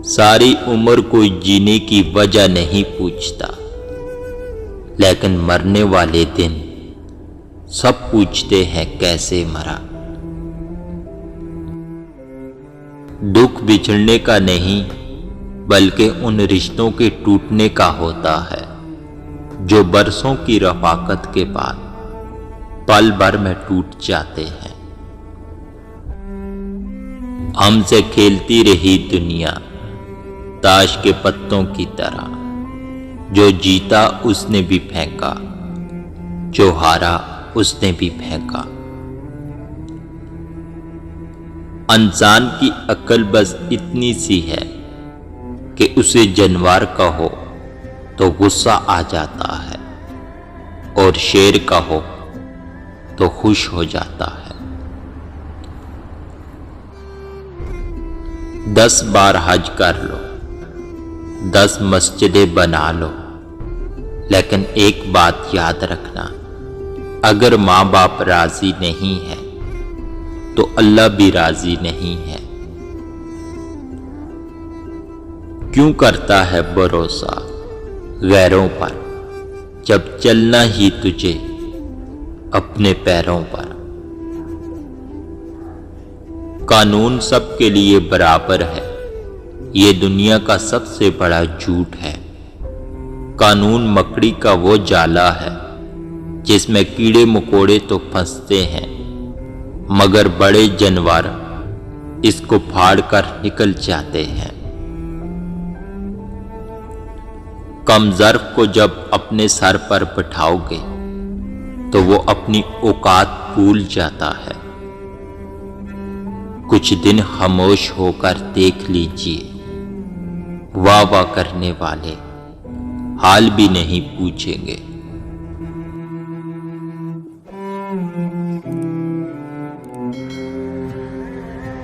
ساری عمر کوئی جینے کی وجہ نہیں پوچھتا، لیکن مرنے والے دن سب پوچھتے ہیں کیسے مرا۔ دکھ بچھڑنے کا نہیں بلکہ ان رشتوں کے ٹوٹنے کا ہوتا ہے جو برسوں کی رفاقت کے بعد پل بھر میں ٹوٹ جاتے ہیں۔ ہم سے کھیلتی رہی دنیا تاش کے پتوں کی طرح، جو جیتا اس نے بھی پھینکا، جو ہارا اس نے بھی پھینکا۔ انسان کی عقل بس اتنی سی ہے کہ اسے جانور کہو تو غصہ آ جاتا ہے اور شیر کہو تو خوش ہو جاتا ہے۔ 10 بار حج کر لو، 10 مسجدیں بنا لو، لیکن ایک بات یاد رکھنا، اگر ماں باپ راضی نہیں ہے تو اللہ بھی راضی نہیں ہے۔ کیوں کرتا ہے بھروسہ غیروں پر جب چلنا ہی تجھے اپنے پیروں پر؟ قانون سب کے لیے برابر ہے، یہ دنیا کا سب سے بڑا جھوٹ ہے۔ قانون مکڑی کا وہ جالا ہے جس میں کیڑے مکوڑے تو پھنستے ہیں مگر بڑے جانور اس کو پھاڑ کر نکل جاتے ہیں۔ کم ظرف کو جب اپنے سر پر بٹھاؤ گے تو وہ اپنی اوقات بھول جاتا ہے۔ کچھ دن خاموش ہو کر دیکھ لیجئے، واہ واہ کرنے والے حال بھی نہیں پوچھیں گے۔